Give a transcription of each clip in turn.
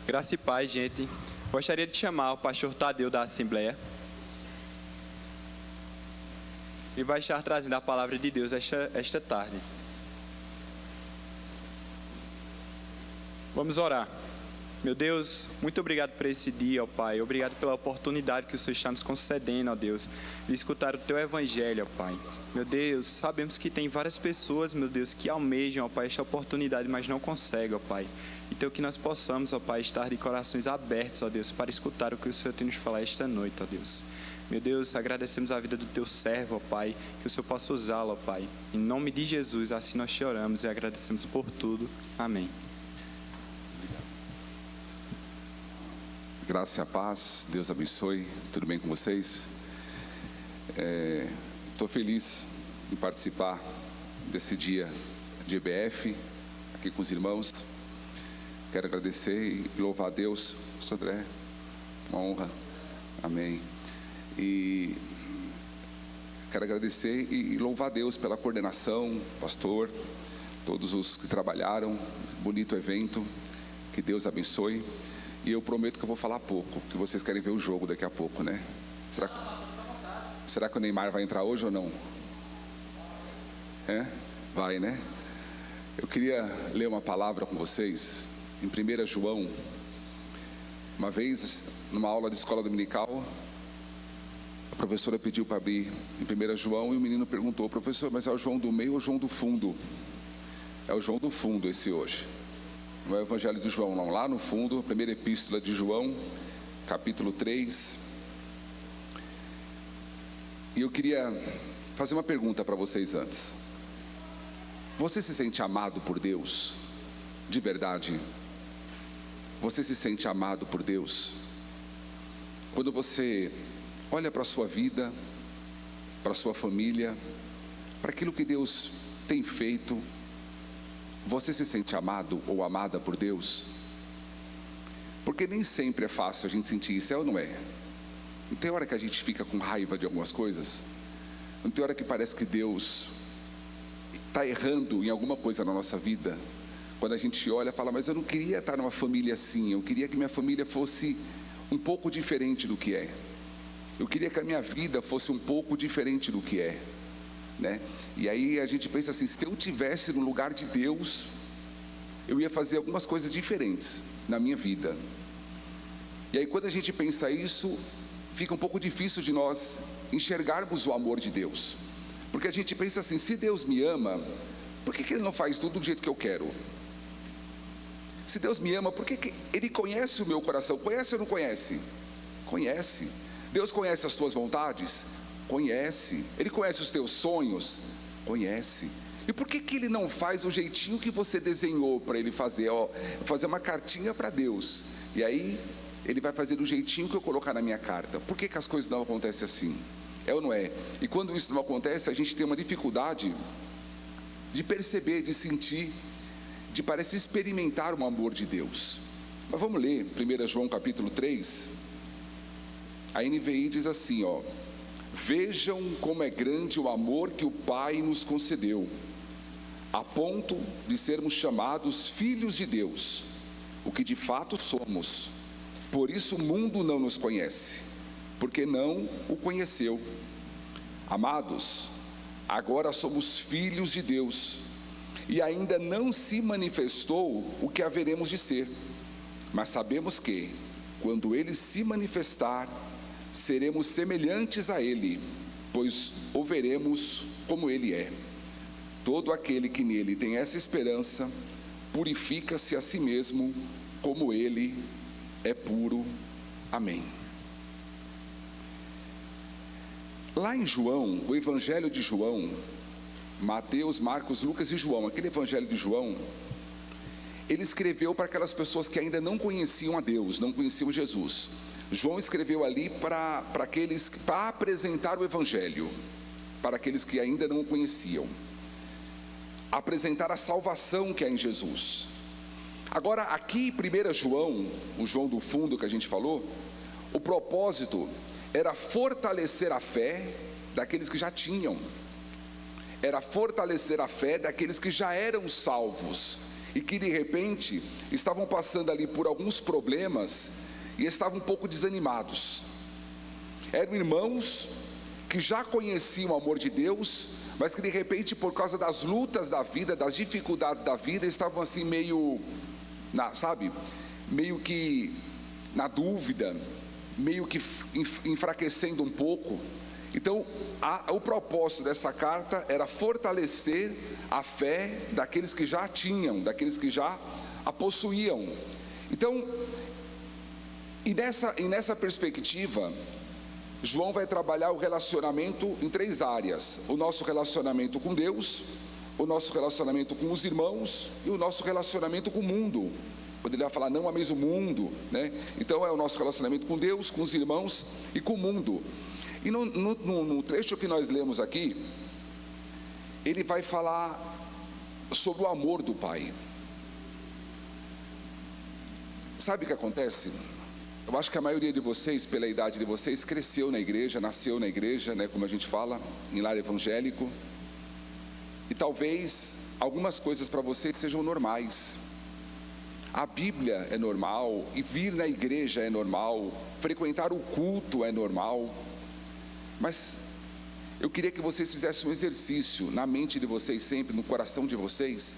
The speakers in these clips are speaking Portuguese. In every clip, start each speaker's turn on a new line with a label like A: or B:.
A: Graça e paz, gente. Gostaria de chamar o pastor Tadeu da Assembleia. Ele vai estar trazendo a palavra de Deus esta tarde. Vamos orar. Meu Deus, muito obrigado por esse dia, ó Pai. Obrigado pela oportunidade que o Senhor está nos concedendo, ó Deus, de escutar o Teu Evangelho, ó Pai. Meu Deus, sabemos que tem várias pessoas, meu Deus, que almejam, ó Pai, esta oportunidade, mas não conseguem, ó Pai. Então que nós possamos, ó Pai, estar de corações abertos, ó Deus, para escutar o que o Senhor tem nos falar esta noite, ó Deus. Meu Deus, agradecemos a vida do Teu servo, ó Pai, que o Senhor possa usá-lo, ó Pai. Em nome de Jesus, assim nós te oramos e agradecemos por tudo. Amém.
B: Graça e a paz, Deus abençoe, tudo bem com vocês? Estou feliz em participar desse dia de EBF, aqui com os irmãos. Quero agradecer e louvar a Deus, Pastor André, uma honra, amém. E quero agradecer e louvar a Deus pela coordenação, pastor, todos os que trabalharam, bonito evento, que Deus abençoe. E eu prometo que eu vou falar pouco, porque vocês querem ver o jogo daqui a pouco, né? Será que o Neymar vai entrar hoje ou não? Vai, né? Eu queria ler uma palavra com vocês, em 1 João. Uma vez, numa aula de escola dominical, a professora pediu para abrir em 1 João, e o menino perguntou: professor, mas é o João do meio ou o João do fundo? É o João do fundo esse hoje. No Evangelho de João, não, lá no fundo, a primeira epístola de João, capítulo 3. E eu queria fazer uma pergunta para vocês antes. Você se sente amado por Deus? De verdade? Você se sente amado por Deus? Quando você olha para a sua vida, para a sua família, para aquilo que Deus tem feito, você se sente amado ou amada por Deus? Porque nem sempre é fácil a gente sentir isso, é ou não é? Não tem hora que a gente fica com raiva de algumas coisas? Não tem hora que parece que Deus está errando em alguma coisa na nossa vida? Quando a gente olha e fala: mas eu não queria estar numa família assim, eu queria que minha família fosse um pouco diferente do que é. Eu queria que a minha vida fosse um pouco diferente do que é, né? E aí a gente pensa assim: se eu tivesse no lugar de Deus, eu ia fazer algumas coisas diferentes na minha vida. E aí quando a gente pensa isso, fica um pouco difícil de nós enxergarmos o amor de Deus, porque a gente pensa assim: se Deus me ama, por que Ele não faz tudo do jeito que eu quero? Se Deus me ama, por que Ele conhece o meu coração? Conhece ou não conhece? Conhece. Deus conhece as tuas vontades? Conhece. Ele conhece os teus sonhos? Conhece. E por que Ele não faz o jeitinho que você desenhou para Ele fazer? Fazer uma cartinha para Deus, e aí Ele vai fazer do jeitinho que eu colocar na minha carta. Por que as coisas não acontecem assim? É ou não é? E quando isso não acontece, a gente tem uma dificuldade de perceber, de sentir, de parecer experimentar o amor de Deus. Mas vamos ler 1 João capítulo 3. A NVI diz assim, vejam como é grande o amor que o Pai nos concedeu, a ponto de sermos chamados filhos de Deus, o que de fato somos. Por isso o mundo não nos conhece, porque não o conheceu. Amados, agora somos filhos de Deus, e ainda não se manifestou o que haveremos de ser, mas sabemos que, quando Ele se manifestar, seremos semelhantes a Ele, pois o veremos como Ele é. Todo aquele que nele tem essa esperança, purifica-se a si mesmo, como Ele é puro. Amém. Lá em João, o Evangelho de João, Mateus, Marcos, Lucas e João, aquele Evangelho de João, ele escreveu para aquelas pessoas que ainda não conheciam a Deus, não conheciam Jesus. João escreveu ali para apresentar o Evangelho, para aqueles que ainda não o conheciam, apresentar a salvação que há em Jesus. Agora, aqui, 1 João, o João do fundo que a gente falou, o propósito era fortalecer a fé daqueles que já tinham, era fortalecer a fé daqueles que já eram salvos e que de repente estavam passando ali por alguns problemas e estavam um pouco desanimados. Eram irmãos que já conheciam o amor de Deus, mas que de repente, por causa das lutas da vida, das dificuldades da vida, estavam assim meio que na dúvida, meio que enfraquecendo um pouco. Então, o propósito dessa carta era fortalecer a fé daqueles que já tinham, daqueles que já a possuíam. Então, e nessa perspectiva, João vai trabalhar o relacionamento em 3 áreas: o nosso relacionamento com Deus, o nosso relacionamento com os irmãos e o nosso relacionamento com o mundo. Poderia falar não ameis o mundo, né? Então é o nosso relacionamento com Deus, com os irmãos e com o mundo. E no trecho que nós lemos aqui, ele vai falar sobre o amor do Pai. Sabe o que acontece? Eu acho que a maioria de vocês, pela idade de vocês, cresceu na igreja, nasceu na igreja, né, como a gente fala, em lar evangélico. E talvez algumas coisas para vocês sejam normais. A Bíblia é normal, e vir na igreja é normal, frequentar o culto é normal. Mas eu queria que vocês fizessem um exercício na mente de vocês sempre, no coração de vocês,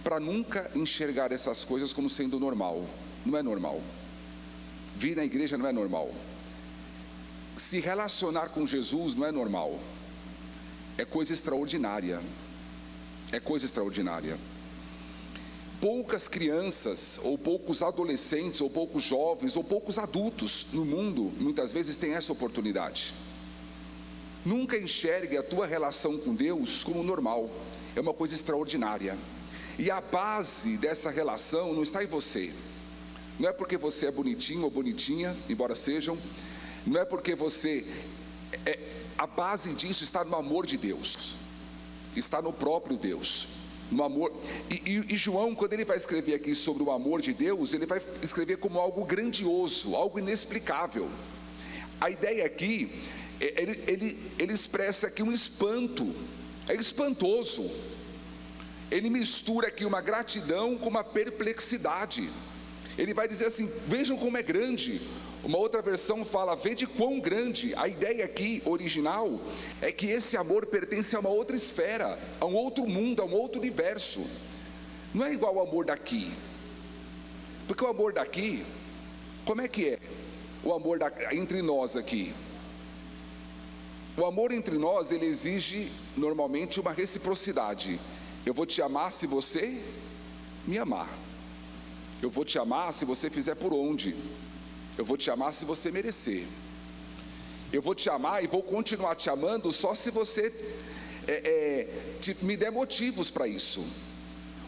B: para nunca enxergar essas coisas como sendo normal. Não é normal. Vir na igreja não é normal. Se relacionar com Jesus não é normal. É coisa extraordinária. É coisa extraordinária. Poucas crianças, ou poucos adolescentes, ou poucos jovens, ou poucos adultos no mundo, muitas vezes têm essa oportunidade. Nunca enxergue a tua relação com Deus como normal. É uma coisa extraordinária. E a base dessa relação não está em você. Não é porque você é bonitinho ou bonitinha, embora sejam. Não é porque você... a base disso está no amor de Deus. Está no próprio Deus. No amor. E João, quando ele vai escrever aqui sobre o amor de Deus, ele vai escrever como algo grandioso, algo inexplicável. A ideia aqui... Ele expressa aqui um espanto, é espantoso. Ele mistura aqui uma gratidão com uma perplexidade. Ele vai dizer assim: vejam como é grande. Uma outra versão fala: vede quão grande. A ideia aqui, original, é que esse amor pertence a uma outra esfera, a um outro mundo, a um outro universo. Não é igual ao amor daqui. Porque o amor daqui, como é que é? O amor entre nós aqui. O amor entre nós, ele exige normalmente uma reciprocidade. Eu vou te amar se você me amar. Eu vou te amar se você fizer por onde. Eu vou te amar se você merecer. Eu vou te amar e vou continuar te amando só se você me der motivos para isso.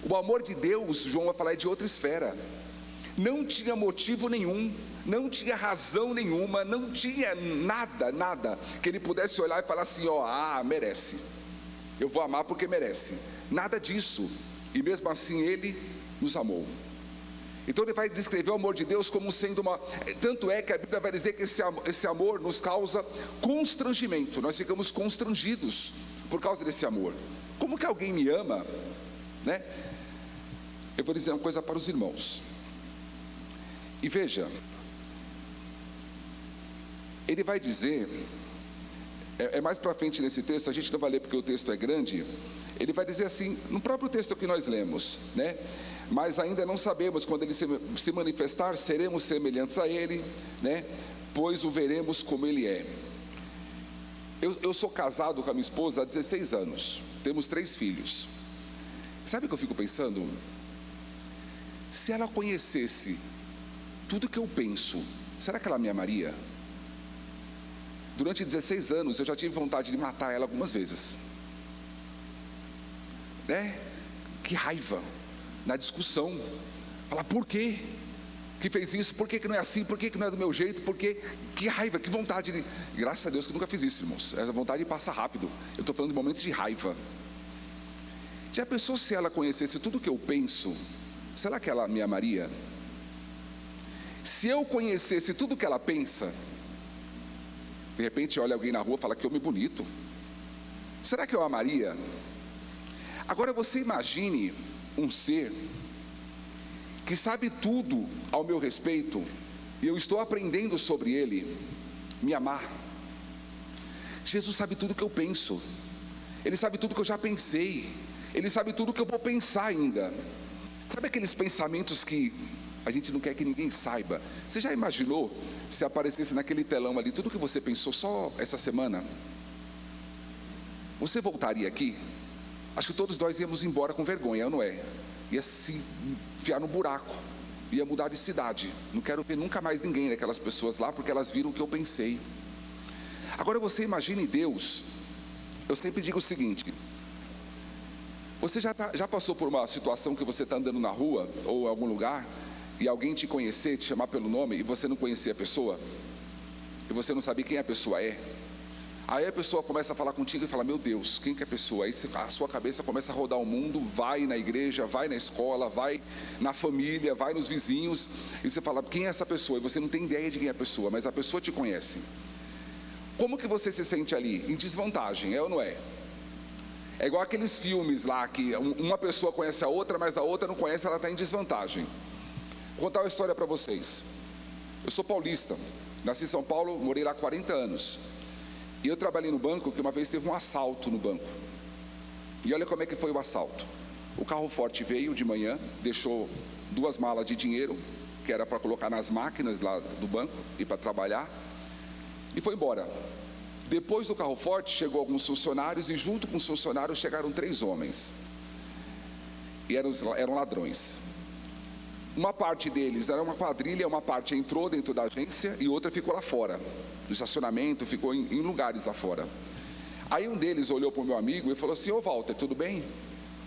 B: O amor de Deus, João vai falar, é de outra esfera. Não tinha motivo nenhum, não tinha razão nenhuma, não tinha nada que ele pudesse olhar e falar assim: merece, eu vou amar porque merece. Nada disso. E mesmo assim ele nos amou. Então ele vai descrever o amor de Deus como sendo uma... Tanto é que a Bíblia vai dizer que esse amor nos causa constrangimento. Nós ficamos constrangidos por causa desse amor. Como que alguém me ama, né? Eu vou dizer uma coisa para os irmãos. E veja, ele vai dizer, mais para frente nesse texto, a gente não vai ler porque o texto é grande. Ele vai dizer assim, no próprio texto que nós lemos, né? Mas ainda não sabemos, quando ele se manifestar, seremos semelhantes a ele, né? Pois o veremos como ele é. Eu sou casado com a minha esposa há 16 anos, temos 3 filhos. Sabe o que eu fico pensando? Se ela conhecesse tudo que eu penso, será que ela me amaria? Durante 16 anos eu já tive vontade de matar ela algumas vezes, né? Que raiva, na discussão, Falar, por quê que fez isso? Por que que não é assim? Por que que não é do meu jeito? Por que? Que raiva, que vontade de... Graças a Deus que eu nunca fiz isso, irmãos. Essa vontade passa rápido. Eu estou falando de momentos de raiva. Já pensou se ela conhecesse tudo que eu penso? Será que ela me amaria? Se eu conhecesse tudo que ela pensa, de repente olha alguém na rua e fala, que homem bonito. Será que eu amaria? Agora você imagine um ser que sabe tudo ao meu respeito, e eu estou aprendendo sobre ele, me amar. Jesus sabe tudo que eu penso, Ele sabe tudo que eu já pensei, Ele sabe tudo que eu vou pensar ainda. Sabe aqueles pensamentos que a gente não quer que ninguém saiba? Você já imaginou se aparecesse naquele telão ali tudo que você pensou só essa semana? Você voltaria aqui? Acho que todos nós íamos embora com vergonha, não é? Ia se enfiar no buraco, ia mudar de cidade. Não quero ver nunca mais ninguém daquelas pessoas lá, porque elas viram o que eu pensei. Agora você imagine Deus. Eu sempre digo o seguinte: você já passou por uma situação que você está andando na rua ou em algum lugar e alguém te conhecer, te chamar pelo nome, e você não conhecia a pessoa, e você não sabia quem a pessoa é? Aí a pessoa começa a falar contigo e fala, meu Deus, quem que é a pessoa? Aí a sua cabeça começa a rodar o mundo, vai na igreja, vai na escola, vai na família, vai nos vizinhos, e você fala, quem é essa pessoa? E você não tem ideia de quem é a pessoa, mas a pessoa te conhece. Como que você se sente ali? Em desvantagem, é ou não é? É igual aqueles filmes lá, que uma pessoa conhece a outra, mas a outra não conhece, ela está em desvantagem. Vou contar uma história para vocês. Eu sou paulista, nasci em São Paulo, morei lá 40 anos. E eu trabalhei no banco, que uma vez teve um assalto no banco. E olha como é que foi o assalto. O carro forte veio de manhã, deixou 2 malas de dinheiro, que era para colocar nas máquinas lá do banco e para trabalhar, e foi embora. Depois do carro forte chegou alguns funcionários, e junto com os funcionários chegaram 3 homens. E eram ladrões. Uma parte deles era uma quadrilha, uma parte entrou dentro da agência e outra ficou lá fora, no estacionamento, ficou em lugares lá fora. Aí um deles olhou para o meu amigo e falou assim, ô Walter, tudo bem?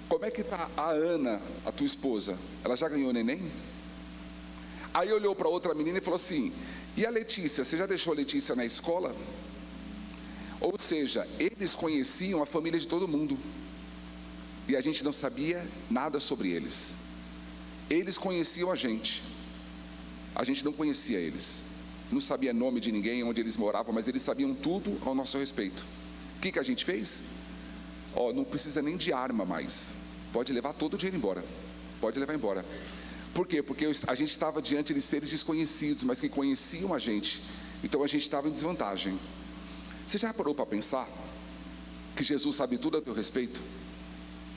B: Como é que está a Ana, a tua esposa? Ela já ganhou neném? Aí olhou para outra menina e falou assim, e a Letícia, você já deixou a Letícia na escola? Ou seja, eles conheciam a família de todo mundo, e a gente não sabia nada sobre eles. Eles conheciam a gente não conhecia eles, não sabia nome de ninguém, onde eles moravam, mas eles sabiam tudo ao nosso respeito. O que a gente fez? Não precisa nem de arma mais, pode levar todo o dinheiro embora, pode levar embora. Por quê? Porque a gente estava diante de seres desconhecidos, mas que conheciam a gente, então a gente estava em desvantagem. Você já parou para pensar que Jesus sabe tudo a teu respeito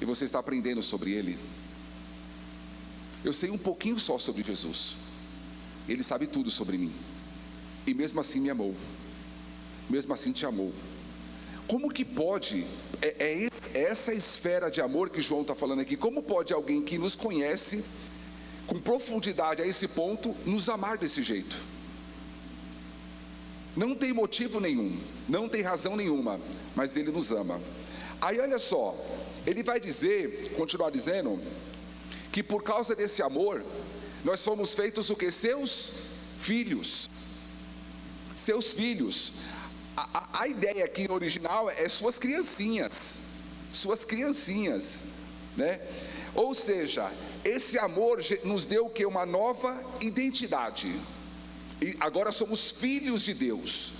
B: e você está aprendendo sobre Ele? Eu sei um pouquinho só sobre Jesus, Ele sabe tudo sobre mim, e mesmo assim me amou, mesmo assim te amou. Como que pode, essa esfera de amor que João está falando aqui, como pode alguém que nos conhece com profundidade a esse ponto, nos amar desse jeito? Não tem motivo nenhum, não tem razão nenhuma, mas Ele nos ama. Aí olha só, Ele vai dizer, continuar dizendo, que por causa desse amor, nós somos feitos o que? Seus filhos. Seus filhos. A ideia aqui no original é suas criancinhas, né? Ou seja, esse amor nos deu o que? Uma nova identidade. E agora somos filhos de Deus.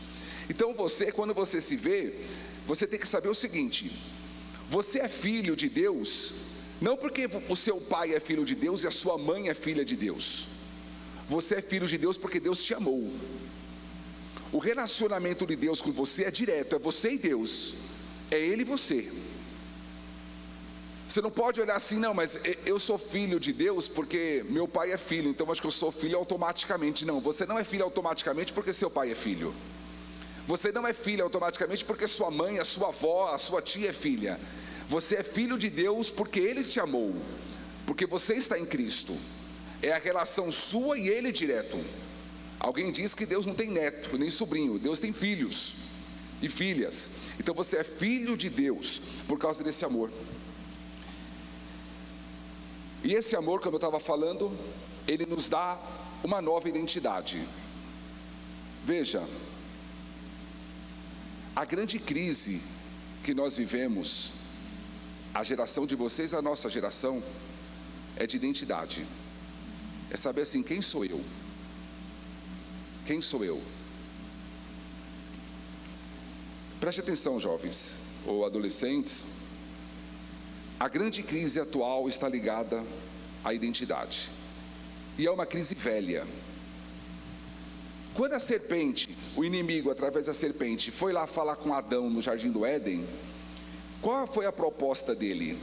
B: Então você, quando você se vê, você tem que saber o seguinte: você é filho de Deus, não porque o seu pai é filho de Deus e a sua mãe é filha de Deus. Você é filho de Deus porque Deus te amou. O relacionamento de Deus com você é direto, é você e Deus, é Ele e você. Você não pode olhar assim, não, mas eu sou filho de Deus porque meu pai é filho, então acho que eu sou filho automaticamente. Não, você não é filho automaticamente porque seu pai é filho. Você não é filho automaticamente porque sua mãe, a sua avó, a sua tia é filha. Você é filho de Deus porque Ele te amou, porque você está em Cristo. É a relação sua e Ele direto. Alguém diz que Deus não tem neto, nem sobrinho, Deus tem filhos e filhas. Então você é filho de Deus por causa desse amor. E esse amor, como eu estava falando, ele nos dá uma nova identidade. Veja, a grande crise que nós vivemos, a geração de vocês, a nossa geração, é de identidade. É saber assim, quem sou eu? Quem sou eu? Preste atenção, jovens ou adolescentes. A grande crise atual está ligada à identidade. E é uma crise velha. Quando a serpente, o inimigo através da serpente, foi lá falar com Adão no jardim do Éden, qual foi a proposta dele?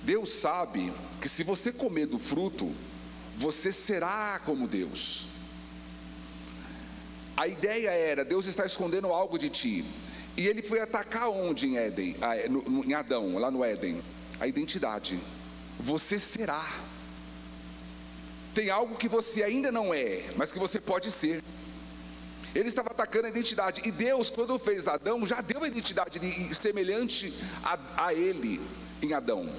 B: Deus sabe que se você comer do fruto, você será como Deus. A ideia era, Deus está escondendo algo de ti. E ele foi atacar onde em Éden? Em Adão, lá no Éden? A identidade. Você será. Tem algo que você ainda não é, mas que você pode ser. Ele estava atacando a identidade. E Deus, quando fez Adão, já deu a identidade semelhante a ele em Adão.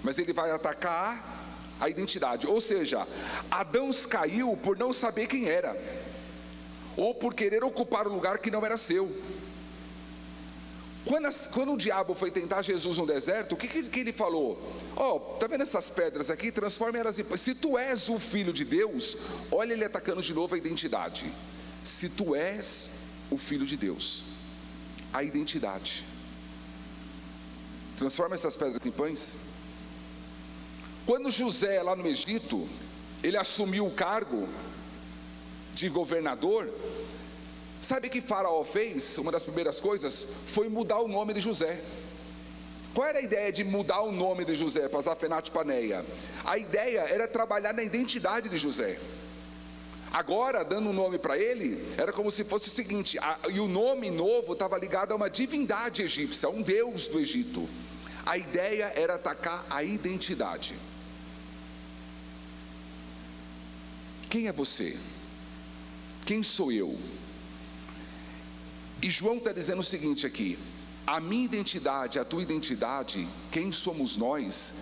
B: Mas ele vai atacar a identidade. Ou seja, Adão caiu por não saber quem era, ou por querer ocupar o lugar que não era seu. Quando o diabo foi tentar Jesus no deserto, o que ele falou? Tá vendo essas pedras aqui? Transforme elas em pães. Se tu és o filho de Deus, olha ele atacando de novo a identidade. Se tu és o filho de Deus, a identidade. Transforma essas pedras em pães. Quando José, lá no Egito, ele assumiu o cargo de governador, sabe o que Faraó fez? Uma das primeiras coisas foi mudar o nome de José. Qual era a ideia de mudar o nome de José para Zafenate Paneia? A ideia era trabalhar na identidade de José. Agora, dando um nome para ele, era como se fosse o seguinte, e o nome novo estava ligado a uma divindade egípcia, a um deus do Egito. A ideia era atacar a identidade. Quem é você? Quem sou eu? E João está dizendo o seguinte aqui: a minha identidade, a tua identidade, quem somos nós,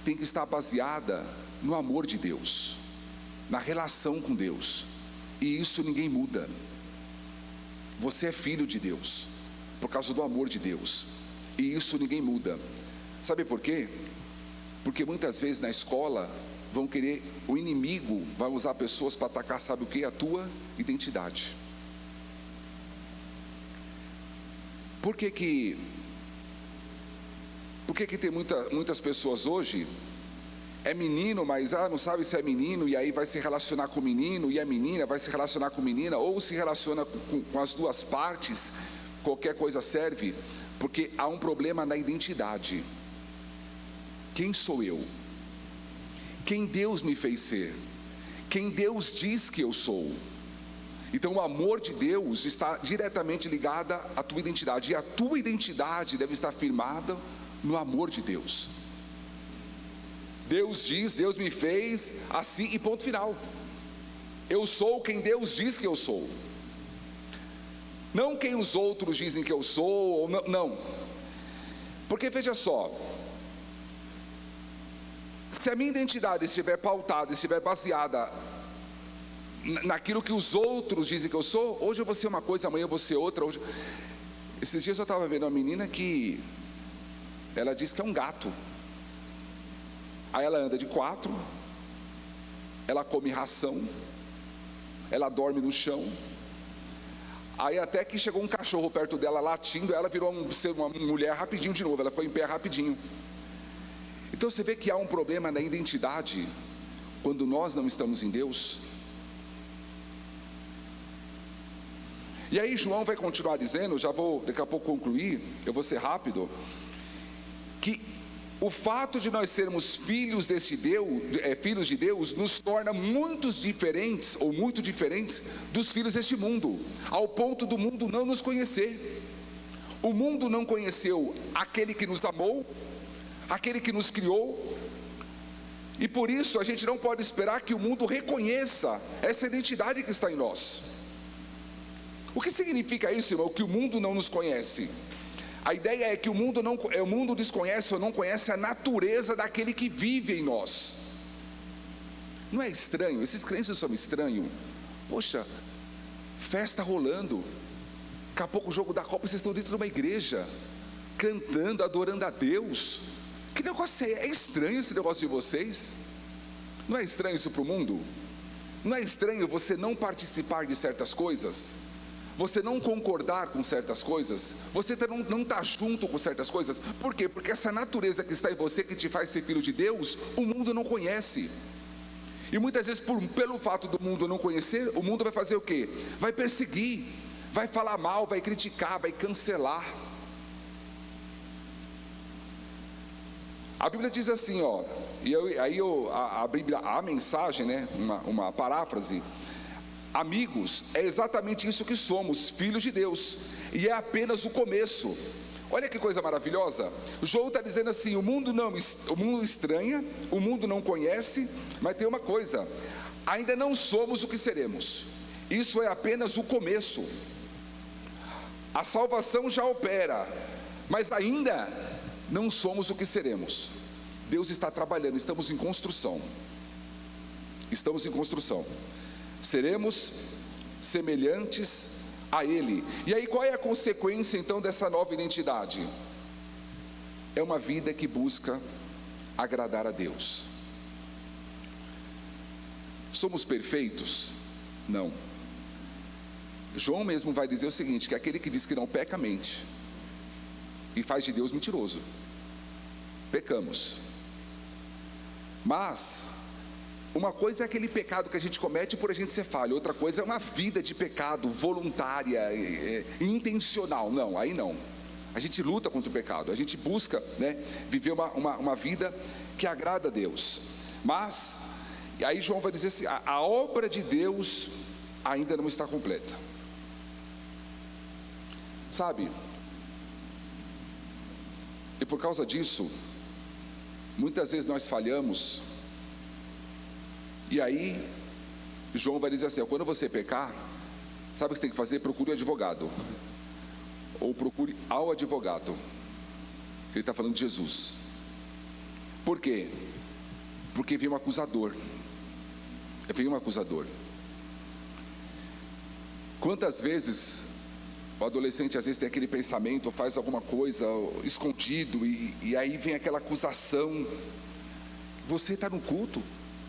B: tem que estar baseada no amor de Deus, na relação com Deus. E isso ninguém muda. Você é filho de Deus por causa do amor de Deus, e isso ninguém muda. Sabe por quê? Porque muitas vezes na escola vão querer, o inimigo vai usar pessoas para atacar, sabe o que? A tua identidade. Por que tem muitas pessoas hoje, é menino, mas não sabe se é menino, e aí vai se relacionar com o menino, e a menina vai se relacionar com a menina, ou se relaciona com as duas partes, qualquer coisa serve, porque há um problema na identidade. Quem sou eu? Quem Deus me fez ser? Quem Deus diz que eu sou? Então o amor de Deus está diretamente ligado à tua identidade, e a tua identidade deve estar firmada no amor de Deus. Deus diz, Deus me fez assim e ponto final. Eu sou quem Deus diz que eu sou, não quem os outros dizem que eu sou, ou não. Porque veja só, se a minha identidade estiver pautada, estiver baseada naquilo que os outros dizem que eu sou, hoje eu vou ser uma coisa, amanhã eu vou ser outra. Esses dias eu estava vendo uma menina que ela diz que é um gato. Aí ela anda de 4, ela come ração, ela dorme no chão. Aí até que chegou um cachorro perto dela latindo, ela virou uma mulher rapidinho de novo, ela foi em pé rapidinho. Então você vê que há um problema na identidade quando nós não estamos em Deus. E aí João vai continuar dizendo, já vou daqui a pouco concluir, eu vou ser rápido, que o fato de nós sermos filhos filhos de Deus, nos torna muito diferentes dos filhos deste mundo, ao ponto do mundo não nos conhecer. O mundo não conheceu aquele que nos amou, aquele que nos criou, e por isso a gente não pode esperar que o mundo reconheça essa identidade que está em nós. O que significa isso, irmão? Que o mundo não nos conhece. A ideia é que o mundo desconhece ou não conhece a natureza daquele que vive em nós. Não é estranho? Esses crentes não são estranhos? Poxa, festa rolando, daqui a pouco o jogo da Copa, vocês estão dentro de uma igreja, cantando, adorando a Deus. Que negócio é estranho esse negócio de vocês? Não é estranho isso para o mundo? Não é estranho você não participar de certas coisas? Você não concordar com certas coisas? Você não estar junto com certas coisas? Por quê? Porque essa natureza que está em você, que te faz ser filho de Deus, o mundo não conhece. E muitas vezes, pelo fato do mundo não conhecer, o mundo vai fazer o quê? Vai perseguir, vai falar mal, vai criticar, vai cancelar. A Bíblia diz assim, ó, a Bíblia, a mensagem, né, uma paráfrase: amigos, é exatamente isso que somos, filhos de Deus, e é apenas o começo. Olha que coisa maravilhosa. João está dizendo assim: o mundo estranha, o mundo não conhece, mas tem uma coisa: ainda não somos o que seremos. Isso é apenas o começo. A salvação já opera, mas ainda não somos o que seremos. Deus está trabalhando, estamos em construção. Estamos em construção. Seremos semelhantes a Ele. E aí qual é a consequência então dessa nova identidade? É uma vida que busca agradar a Deus. Somos perfeitos? Não. João mesmo vai dizer o seguinte: que aquele que diz que não peca, mente, e faz de Deus mentiroso. Pecamos. Mas uma coisa é aquele pecado que a gente comete por a gente ser falho, outra coisa é uma vida de pecado voluntária, intencional. Não, aí não. A gente luta contra o pecado, a gente busca, né, viver uma vida que agrada a Deus. Mas, aí João vai dizer assim: a obra de Deus ainda não está completa. Sabe? E por causa disso, muitas vezes nós falhamos. E aí João vai dizer assim: ó, quando você pecar, sabe o que você tem que fazer? Procure um advogado, ou procure ao advogado. Ele está falando de Jesus. Por quê? Porque vem um acusador. Vem um acusador. Quantas vezes o adolescente às vezes tem aquele pensamento, faz alguma coisa escondido, e aí vem aquela acusação: você está no culto,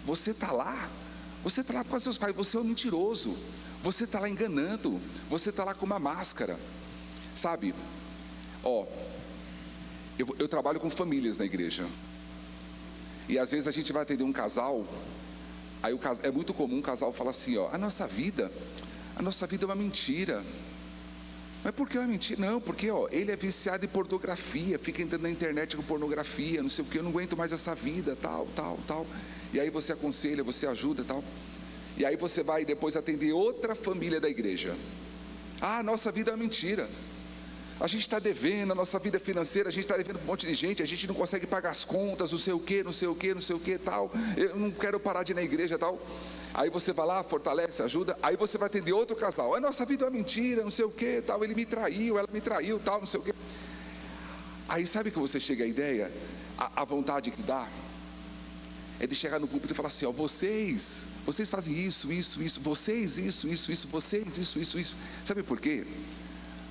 B: você está lá por causa dos seus pais, você é um mentiroso, você está lá enganando, você está lá com uma máscara. Sabe, ó, eu trabalho com famílias na igreja, e às vezes a gente vai atender um casal, aí é muito comum um casal falar assim, ó: a nossa vida é uma mentira. Mas por que é uma mentira? Não, porque ó, ele é viciado em pornografia, fica entrando na internet com pornografia, não sei o que, eu não aguento mais essa vida, tal. E aí você aconselha, você ajuda, tal. E aí você vai depois atender outra família da igreja: a nossa vida é uma mentira, a gente está devendo, a nossa vida financeira, a gente está devendo para um monte de gente, a gente não consegue pagar as contas, não sei o que, tal, eu não quero parar de ir na igreja, tal. Aí você vai lá, fortalece, ajuda. Aí você vai atender outro casal: a nossa vida é uma mentira, não sei o que, tal, ele me traiu, ela me traiu, tal, não sei o que. Aí sabe que você chega à ideia, a vontade que dá é de chegar no púlpito e falar assim: ó, vocês fazem isso, vocês isso, vocês isso. Sabe por quê?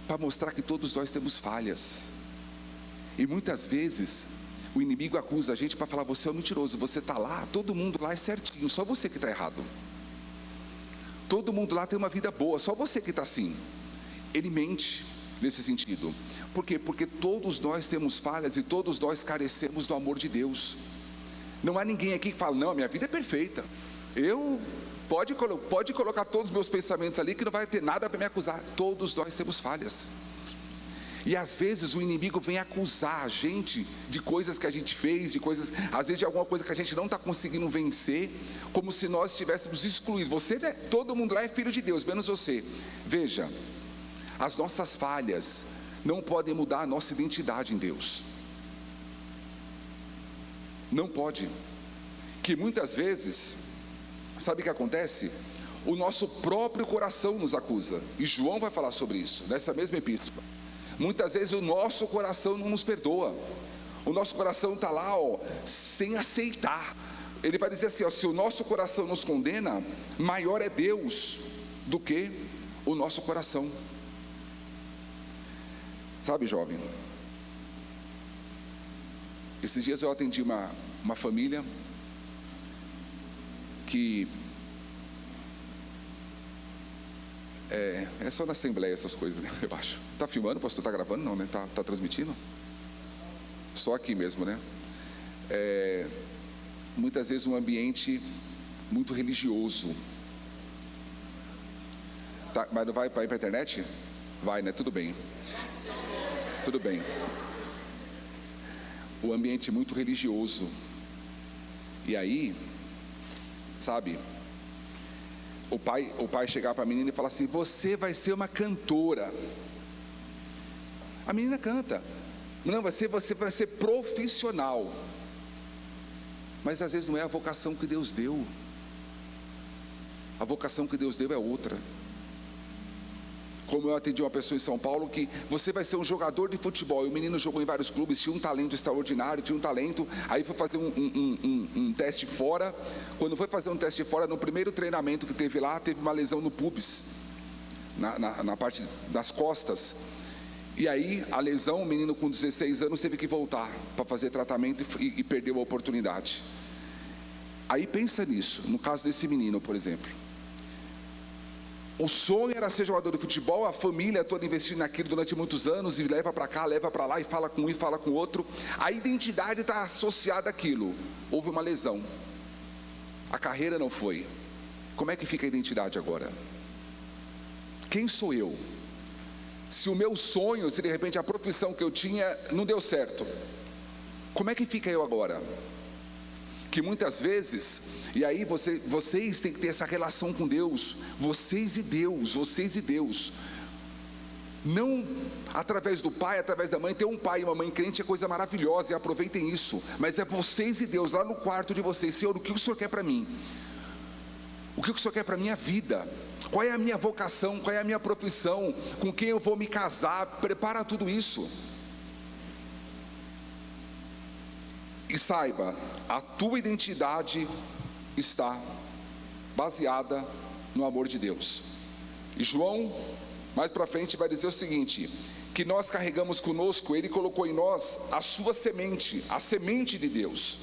B: Para mostrar que todos nós temos falhas. E muitas vezes o inimigo acusa a gente para falar: você é um mentiroso, você está lá, todo mundo lá é certinho, só você que está errado. Todo mundo lá tem uma vida boa, só você que está assim. Ele mente nesse sentido. Por quê? Porque todos nós temos falhas e todos nós carecemos do amor de Deus. Não há ninguém aqui que fala: não, a minha vida é perfeita, pode colocar todos os meus pensamentos ali que não vai ter nada para me acusar. Todos nós temos falhas. E às vezes o inimigo vem acusar a gente de coisas que a gente fez, às vezes de alguma coisa que a gente não está conseguindo vencer, como se nós estivéssemos excluídos. Todo mundo lá é filho de Deus, menos você. Veja, as nossas falhas não podem mudar a nossa identidade em Deus. Não pode. Que muitas vezes, sabe o que acontece? O nosso próprio coração nos acusa, e João vai falar sobre isso nessa mesma epístola. Muitas vezes o nosso coração não nos perdoa, o nosso coração está lá, ó, sem aceitar. ele vai dizer assim, ó, se o nosso coração nos condena, maior é Deus do que o nosso coração. Sabe, jovem, esses dias eu atendi uma família que é só na assembleia essas coisas, né? Eu acho. Tá filmando, pastor? Tá gravando? Não, né? Tá transmitindo? Só aqui mesmo, né? Muitas vezes um ambiente muito religioso. Tá, mas não vai para a internet? Vai, né? Tudo bem. Tudo bem. O ambiente muito religioso. E aí, sabe, o pai chegar para a menina e falar assim: você vai ser uma cantora. A menina canta. Não, você vai ser profissional. Mas às vezes não é a vocação que Deus deu. A vocação que Deus deu é outra. Como eu atendi uma pessoa em São Paulo que você vai ser um jogador de futebol. E o menino jogou em vários clubes, tinha um talento extraordinário, tinha um talento. Aí foi fazer um teste fora. Quando foi fazer um teste fora, no primeiro treinamento que teve lá, teve uma lesão no pubis, na parte das costas. E aí a lesão, o menino com 16 anos teve que voltar para fazer tratamento e perdeu a oportunidade. Aí pensa nisso, no caso desse menino, por exemplo. O sonho era ser jogador de futebol, a família toda investindo naquilo durante muitos anos, e leva para cá, leva para lá, e fala com um e fala com o outro. A identidade está associada àquilo. Houve uma lesão, a carreira não foi. Como é que fica a identidade agora? Quem sou eu? Se o meu sonho, se de repente a profissão que eu tinha não deu certo, como é que fica eu agora? Que muitas vezes, e aí vocês têm que ter essa relação com Deus, vocês e Deus, não através do pai, através da mãe. Ter um pai e uma mãe crente é coisa maravilhosa, e aproveitem isso, mas é vocês e Deus, lá no quarto de vocês. Senhor, o que o Senhor quer para mim? O que o Senhor quer para a minha vida? Qual é a minha vocação? Qual é a minha profissão? Com quem eu vou me casar? Prepara tudo isso. E saiba, a tua identidade está baseada no amor de Deus. E João, mais para frente, vai dizer o seguinte: que nós carregamos conosco, Ele colocou em nós a sua semente, a semente de Deus.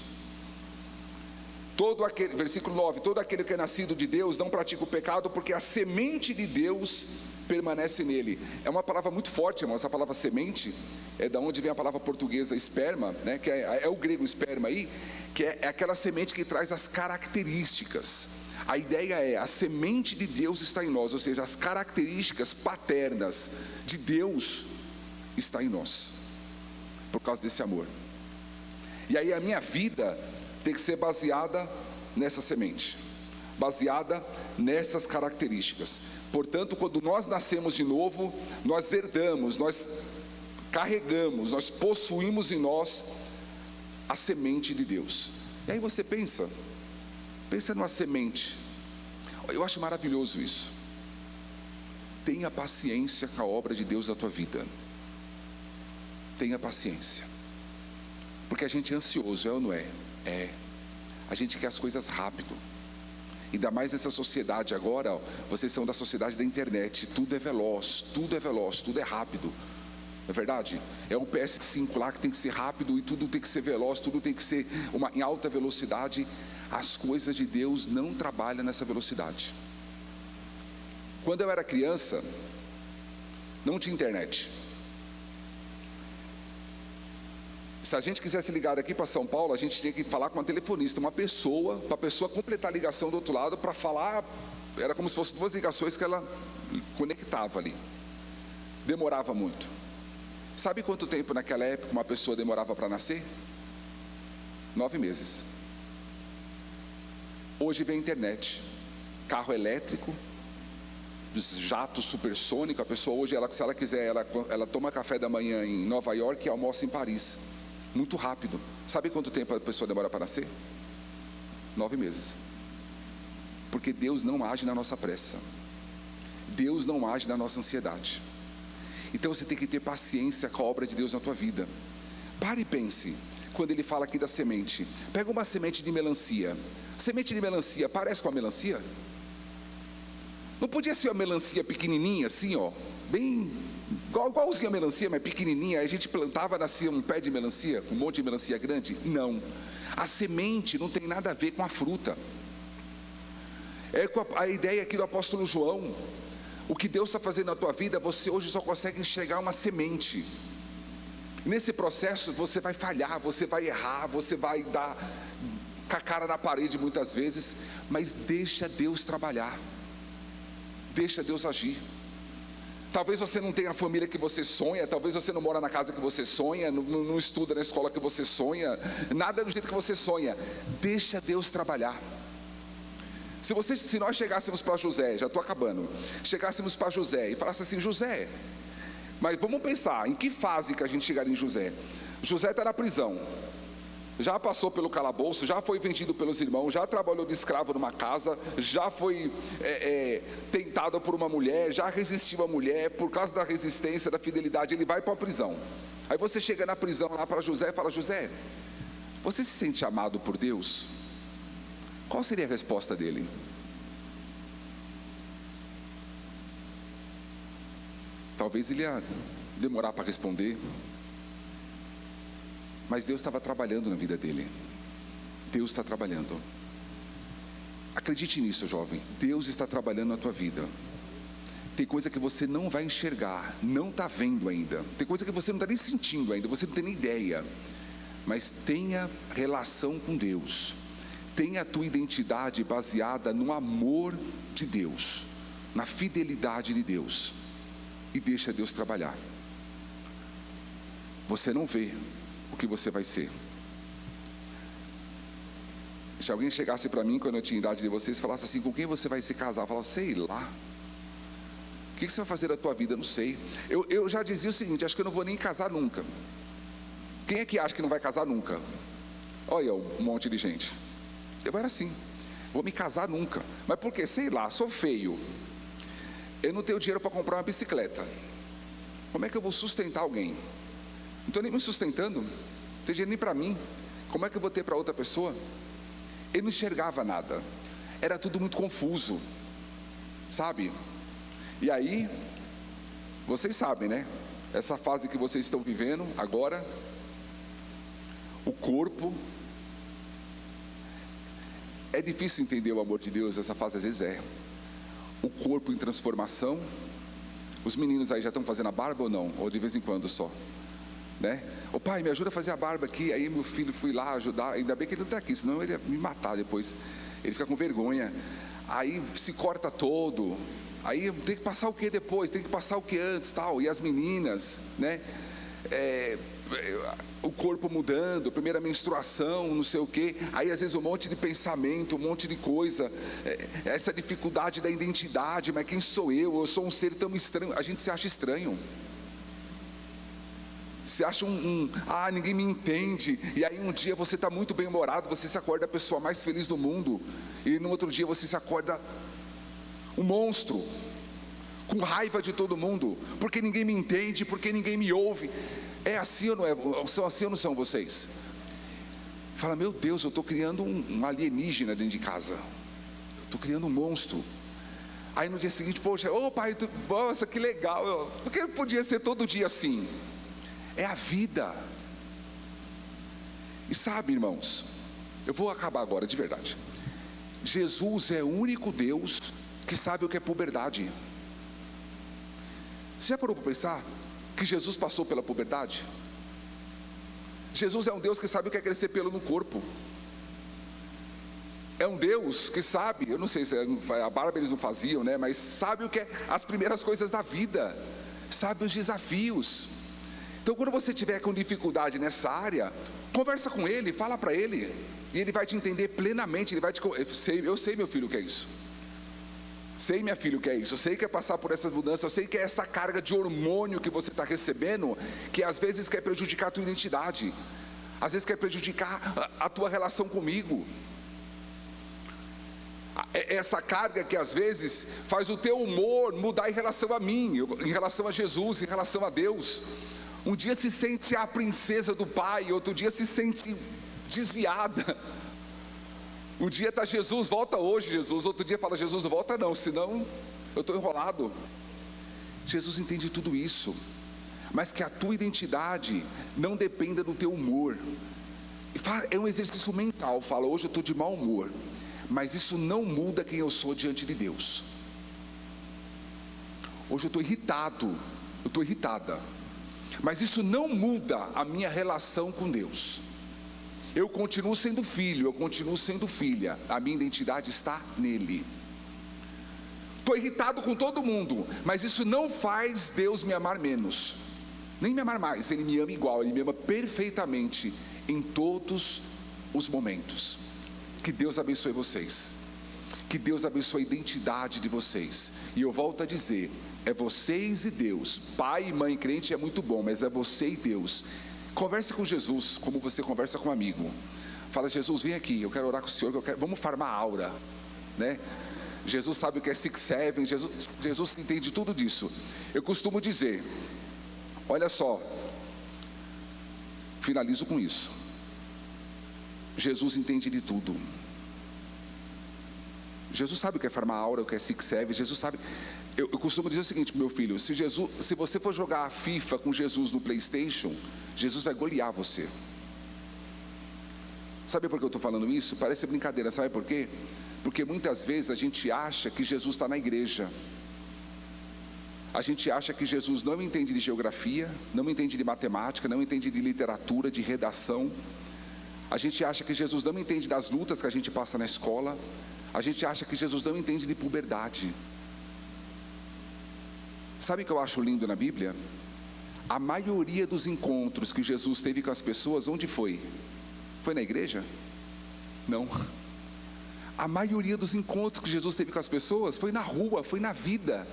B: Versículo 9: todo aquele que é nascido de Deus não pratica o pecado, porque a semente de Deus permanece nele. É uma palavra muito forte, irmão. Essa palavra semente é da onde vem a palavra portuguesa esperma, né? Que é o grego esperma aí, que é aquela semente que traz as características. A ideia é: a semente de Deus está em nós, ou seja, as características paternas de Deus está em nós, por causa desse amor. E aí a minha vida tem que ser baseada nessa semente, baseada nessas características. Portanto, quando nós nascemos de novo, nós herdamos, nós carregamos, nós possuímos em nós a semente de Deus. E aí você pensa numa semente. Eu acho maravilhoso isso. Tenha paciência com a obra de Deus na tua vida. Tenha paciência, porque a gente é ansioso, é ou não é? A gente quer as coisas rápido. Ainda mais nessa sociedade agora, ó, vocês são da sociedade da internet. Tudo é veloz, tudo é rápido. Não é verdade? É um PS5 lá que tem que ser rápido, e tudo tem que ser veloz, tudo tem que ser em alta velocidade. As coisas de Deus não trabalham nessa velocidade. Quando eu era criança, não tinha internet. Se a gente quisesse ligar aqui para São Paulo, a gente tinha que falar com uma telefonista, uma pessoa, para a pessoa completar a ligação do outro lado, para falar. Era como se fossem duas ligações que ela conectava ali. Demorava muito. Sabe quanto tempo naquela época uma pessoa demorava para nascer? 9 meses. Hoje vem a internet, carro elétrico, jato supersônico. A pessoa hoje, se ela quiser, ela toma café da manhã em Nova York e almoça em Paris. Muito rápido. Sabe quanto tempo a pessoa demora para nascer? 9 meses. Porque Deus não age na nossa pressa. Deus não age na nossa ansiedade. Então você tem que ter paciência com a obra de Deus na tua vida. Pare e pense. quando ele fala aqui da semente. Pega uma semente de melancia. Semente de melancia parece com a melancia? Não podia ser uma melancia pequenininha assim, ó, bem igualzinha a melancia, mas pequenininha. Aí a gente plantava, nascia um pé de melancia, um monte de melancia grande? Não. A semente não tem nada a ver com a fruta. É com a ideia aqui do apóstolo João. O que Deus está fazendo na tua vida, você hoje só consegue enxergar uma semente. Nesse processo você vai falhar, você vai errar, você vai dar com a cara na parede muitas vezes, mas deixa Deus trabalhar, deixa Deus agir. Talvez você não tenha a família que você sonha, talvez você não mora na casa que você sonha, não estuda na escola que você sonha, nada do jeito que você sonha. Deixa Deus trabalhar. Se nós chegássemos para José, já estou acabando, chegássemos para José e falasse assim: José, mas vamos pensar, em que fase que a gente chegaria em José? José está na prisão, já passou pelo calabouço, já foi vendido pelos irmãos, já trabalhou de escravo numa casa, já foi tentado por uma mulher, já resistiu à mulher. Por causa da resistência, da fidelidade, ele vai para a prisão. Aí você chega na prisão lá para José e fala: José, você se sente amado por Deus? Qual seria a resposta dele? Talvez ele ia demorar para responder, mas Deus estava trabalhando na vida dele. Deus está trabalhando. Acredite nisso, jovem. Deus está trabalhando na tua vida. Tem coisa que você não vai enxergar, não está vendo ainda. Tem coisa que você não está nem sentindo ainda, você não tem nem ideia. Mas tenha relação com Deus. Tenha a tua identidade baseada no amor de Deus, na fidelidade de Deus, e deixa Deus trabalhar. Você não vê o que você vai ser. Se alguém chegasse para mim quando eu tinha a idade de vocês e falasse assim: com quem você vai se casar? Eu falava: sei lá. O que você vai fazer da tua vida? Não sei. Eu já dizia o seguinte: acho que eu não vou nem casar nunca. Quem é que acha que não vai casar nunca? Olha um monte de gente. Eu era assim: vou me casar nunca. Mas por quê? Sei lá, sou feio, eu não tenho dinheiro para comprar uma bicicleta. Como é que eu vou sustentar alguém? Não estou nem me sustentando, não tenho dinheiro nem para mim. Como é que eu vou ter para outra pessoa? Eu não enxergava nada, era tudo muito confuso, sabe? E aí, vocês sabem, né? Essa fase que vocês estão vivendo agora, o corpo, é difícil entender o amor de Deus. Essa fase às vezes é o corpo em transformação. Os meninos aí já estão fazendo a barba ou não? Ou de vez em quando só, né? Ô pai, me ajuda a fazer a barba aqui. Aí meu filho fui lá ajudar. Ainda bem que ele não está aqui, senão ele ia me matar depois. Ele fica com vergonha. Aí se corta todo. Aí tem que passar o que depois? Tem que passar o que antes, tal. E as meninas, né? O corpo mudando, primeira menstruação, não sei o que. Aí às vezes um monte de pensamento, um monte de coisa, essa dificuldade da identidade. Mas quem sou eu? Eu sou um ser tão estranho. A gente se acha estranho, se acha ninguém me entende. E aí um dia você está muito bem humorado, você se acorda a pessoa mais feliz do mundo, e no outro dia você se acorda um monstro, com raiva de todo mundo, porque ninguém me entende, porque ninguém me ouve. É assim ou não é? São assim ou não são vocês? Fala: meu Deus, eu estou criando um alienígena dentro de casa, estou criando um monstro. Aí no dia seguinte: poxa, pai, nossa, que legal. Por que podia ser todo dia assim? É a vida. E sabe, irmãos, eu vou acabar agora de verdade. Jesus é o único Deus que sabe o que é puberdade. Você já parou para pensar que Jesus passou pela puberdade? Jesus é um Deus que sabe o que é crescer pelo no corpo. É um Deus que sabe, eu não sei se a barba eles não faziam, né? Mas sabe o que é as primeiras coisas da vida, sabe os desafios. Então quando você tiver com dificuldade nessa área, conversa com Ele, fala para Ele, e Ele vai te entender plenamente. Ele vai te... eu sei, meu filho, o que é isso. Sei, minha filha, o que é isso. Eu sei que é passar por essas mudanças. Eu sei que é essa carga de hormônio que você está recebendo, que às vezes quer prejudicar a tua identidade, às vezes quer prejudicar a tua relação comigo. Essa carga que às vezes faz o teu humor mudar em relação a mim, em relação a Jesus, em relação a Deus. Um dia se sente a princesa do pai, outro dia se sente desviada. Um dia está Jesus, volta hoje Jesus, outro dia fala Jesus, não volta não, senão eu estou enrolado. Jesus entende tudo isso, mas que a tua identidade não dependa do teu humor. É um exercício mental, fala, hoje eu estou de mau humor, mas isso não muda quem eu sou diante de Deus. Hoje eu estou irritado, eu estou irritada, mas isso não muda a minha relação com Deus. Eu continuo sendo filho, eu continuo sendo filha, a minha identidade está nele. Estou irritado com todo mundo, mas isso não faz Deus me amar menos, nem me amar mais. Ele me ama igual, Ele me ama perfeitamente em todos os momentos. Que Deus abençoe vocês, que Deus abençoe a identidade de vocês. E eu volto a dizer, é vocês e Deus. Pai e mãe crente é muito bom, mas é você e Deus. Converse com Jesus como você conversa com um amigo. Fala, Jesus, vem aqui, eu quero orar com o Senhor, vamos farmar a aura, né? Jesus sabe o que é 6-7, Jesus entende tudo disso. Eu costumo dizer, olha só, finalizo com isso, Jesus entende de tudo. Jesus sabe o que é farmar a aura, o que é 6-7, Jesus sabe. Eu costumo dizer o seguinte, meu filho, se você for jogar a FIFA com Jesus no PlayStation, Jesus vai golear você. Sabe por que eu estou falando isso? Parece brincadeira, sabe por quê? Porque muitas vezes a gente acha que Jesus está na igreja. A gente acha que Jesus não entende de geografia, não entende de matemática, não entende de literatura, de redação. A gente acha que Jesus não entende das lutas que a gente passa na escola. A gente acha que Jesus não entende de puberdade. Sabe o que eu acho lindo na Bíblia? A maioria dos encontros que Jesus teve com as pessoas, onde foi? Foi na igreja? Não. A maioria dos encontros que Jesus teve com as pessoas foi na rua, foi na vida.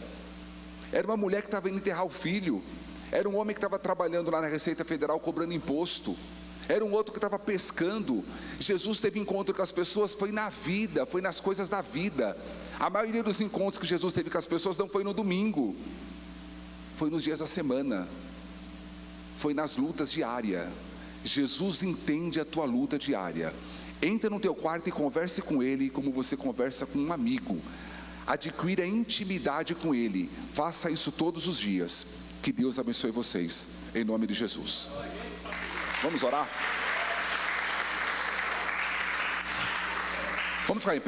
B: Era uma mulher que estava indo enterrar o filho, era um homem que estava trabalhando lá na Receita Federal cobrando imposto, era um outro que estava pescando. Jesus teve encontro com as pessoas, foi na vida, foi nas coisas da vida. A maioria dos encontros que Jesus teve com as pessoas não foi no domingo, foi nos dias da semana, foi nas lutas diárias. Jesus entende a tua luta diária. Entra no teu quarto e converse com Ele como você conversa com um amigo. Adquira intimidade com Ele. Faça isso todos os dias. Que Deus abençoe vocês, em nome de Jesus. Vamos orar? Vamos ficar em pé?